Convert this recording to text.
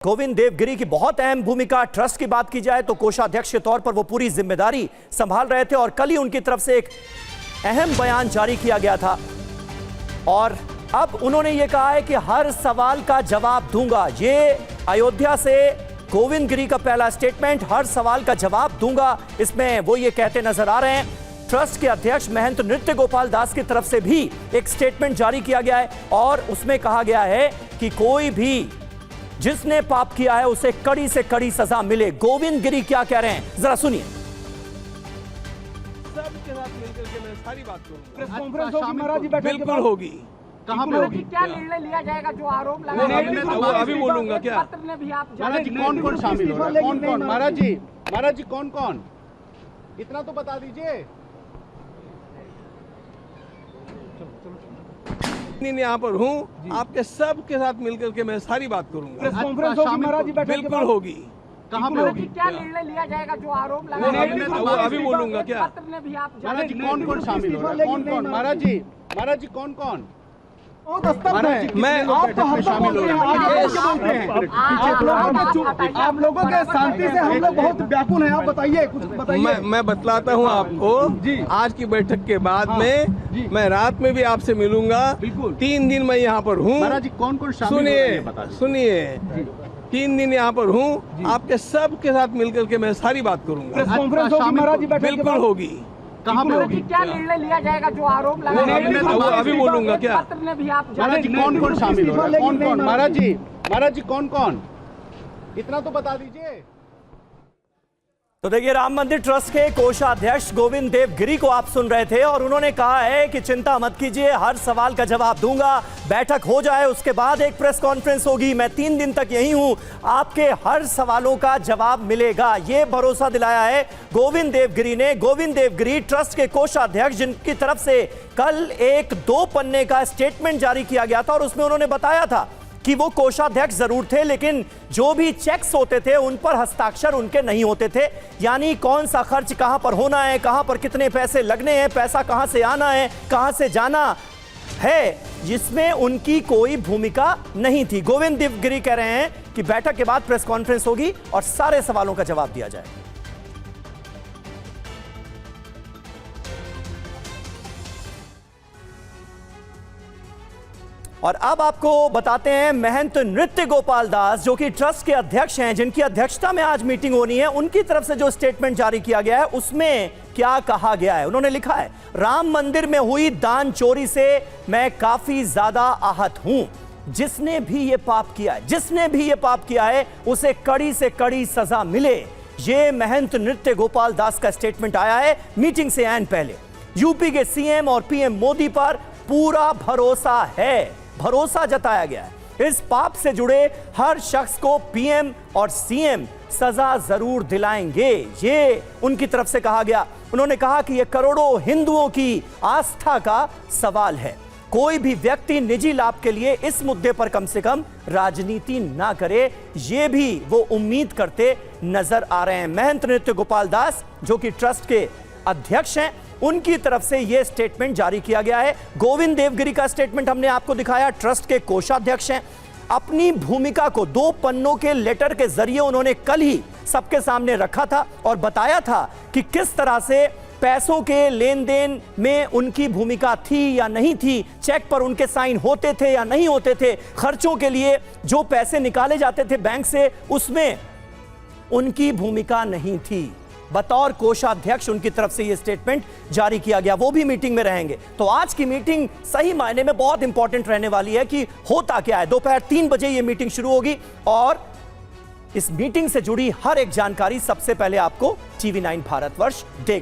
गोविंद देवगिरी की बहुत अहम भूमिका। ट्रस्ट की बात की जाए तो कोषाध्यक्ष के तौर पर वो पूरी जिम्मेदारी संभाल रहे थे और कल ही उनकी तरफ से एक अहम बयान जारी किया गया था और अब उन्होंने ये कहा है कि हर सवाल का जवाब दूंगा। ये अयोध्या से गोविंद गिरी का पहला स्टेटमेंट, हर सवाल का जवाब दूंगा, इसमें वो ये कहते नजर आ रहे हैं। ट्रस्ट के अध्यक्ष महंत नृत्य गोपाल दास की तरफ से भी एक स्टेटमेंट जारी किया गया है और उसमें कहा गया है कि कोई भी जिसने पाप किया है उसे कड़ी से कड़ी सजा मिले। गोविंद गिरी क्या कह रहे हैं, जरा सुनिए। सबके साथ मिलकर के मैं सारी बात करूंगा। प्रेस कॉन्फ्रेंस होगी महाराज जी, बिल्कुल होगी। कहाँ पे होगी? क्या निर्णय लिया जाएगा जो आरोप लगा? वो अभी बोलूंगा क्या? पत्र में भी आप महाराज जी कौन कौन शामिल हो रहा है? कौन कौन? महाराज जी कौन कौन? इतना तो बता दीजिए। यहाँ पर हूँ, आपके सबके साथ मिलकर के मैं सारी बात करूंगा। प्रेस कॉन्फ्रेंस होगी महाराज जी, बिल्कुल होगी। कहाँ पे होगी? क्या निर्णय लिया जाएगा जो आरोप लगा? वो अभी बोलूंगा क्या? पत्र में भी आप महाराज जी कौन कौन शामिल हो रहा है? कौन कौन? महाराज जी कौन कौन? मैं आप तो हर शामिल हो रहे हैं। आप लोगों के शांति से हम लोग बहुत व्याकुल हैं। आप बताइए, कुछ बताइए। मैं बतलाता हूँ आपको। आज की बैठक के बाद में मैं रात में भी आपसे मिलूंगा। बिल्कुल। 3 दिन मैं यहाँ पर हूँ। महाराज जी कौन कौन शामिल हो रहे हैं? सुनिए 3 दिन यहाँ पर हूँ, आपके सबके साथ मिलकर के मैं सारी बात करूंगा। प्रेस कॉन्फ्रेंस होगी महाराज जी, बिल्कुल होगी। कहाँ पे होगी? क्या निर्णय लिया जाएगा जो आरोप लगा? वो अभी बोलूंगा क्या? पत्र में भी आप महाराज जी कौन कौन शामिल हो रहा है? कौन कौन? महाराज जी कौन कौन? इतना तो बता दीजिए। तो देखिए, राम मंदिर ट्रस्ट के कोषाध्यक्ष गोविंद देवगिरी को आप सुन रहे थे और उन्होंने कहा है कि चिंता मत कीजिए, हर सवाल का जवाब दूंगा। बैठक हो जाए उसके बाद एक प्रेस कॉन्फ्रेंस होगी, मैं 3 दिन तक यही हूं, आपके हर सवालों का जवाब मिलेगा, ये भरोसा दिलाया है गोविंद देवगिरी ने। गोविंद देवगिरी ट्रस्ट के कोषाध्यक्ष, जिनकी तरफ से कल एक 2 पन्ने का स्टेटमेंट जारी किया गया था और उसमें उन्होंने बताया था कि वो कोषाध्यक्ष जरूर थे लेकिन जो भी चेक्स होते थे उन पर हस्ताक्षर उनके नहीं होते थे। यानी कौन सा खर्च कहां पर होना है, कहां पर कितने पैसे लगने हैं, पैसा कहां से आना है, कहां से जाना है, जिसमें उनकी कोई भूमिका नहीं थी। गोविंद देवगिरी कह रहे हैं कि बैठक के बाद प्रेस कॉन्फ्रेंस होगी और सारे सवालों का जवाब दिया जाए। और अब आपको बताते हैं महंत नृत्य गोपाल दास, जो कि ट्रस्ट के अध्यक्ष हैं, जिनकी अध्यक्षता में आज मीटिंग होनी है, उनकी तरफ से जो स्टेटमेंट जारी किया गया है उसमें क्या कहा गया है। उन्होंने लिखा है, राम मंदिर में हुई दान चोरी से मैं काफी ज्यादा आहत हूं। जिसने भी ये पाप किया है उसे कड़ी से कड़ी सजा मिले। ये महंत नृत्य गोपाल दास का स्टेटमेंट आया है मीटिंग से ऐन पहले। यूपी के सीएम और पीएम मोदी पर पूरा भरोसा है, भरोसा जताया गया है। इस पाप से जुड़े हर शख्स को पीएम और सीएम सजा जरूर दिलाएंगे, ये उनकी तरफ से कहा गया। उन्होंने कहा कि यह करोड़ों हिंदुओं की आस्था का सवाल है। कोई भी व्यक्ति निजी लाभ के लिए इस मुद्दे पर कम से कम राजनीति ना करे, ये भी वो उम्मीद करते नजर आ रहे हैं। महंत नृत्य गोपाल दास, जो कि ट्रस्ट के अध्यक्ष हैं, उनकी तरफ से यह स्टेटमेंट जारी किया गया है। गोविंद देवगिरी का स्टेटमेंट हमने आपको दिखाया, ट्रस्ट के कोषाध्यक्ष हैं। अपनी भूमिका को 2 पन्नों के लेटर के जरिए उन्होंने कल ही सबके सामने रखा था और बताया था कि किस तरह से पैसों के लेन देन में उनकी भूमिका थी या नहीं थी, चेक पर उनके साइन होते थे या नहीं होते थे, खर्चों के लिए जो पैसे निकाले जाते थे बैंक से उसमें उनकी भूमिका नहीं थी। बतौर कोषाध्यक्ष उनकी तरफ से यह स्टेटमेंट जारी किया गया, वो भी मीटिंग में रहेंगे। तो आज की मीटिंग सही मायने में बहुत इंपॉर्टेंट रहने वाली है कि होता क्या है। दोपहर 3 बजे यह मीटिंग शुरू होगी और इस मीटिंग से जुड़ी हर एक जानकारी सबसे पहले आपको TV9 भारतवर्ष देगा।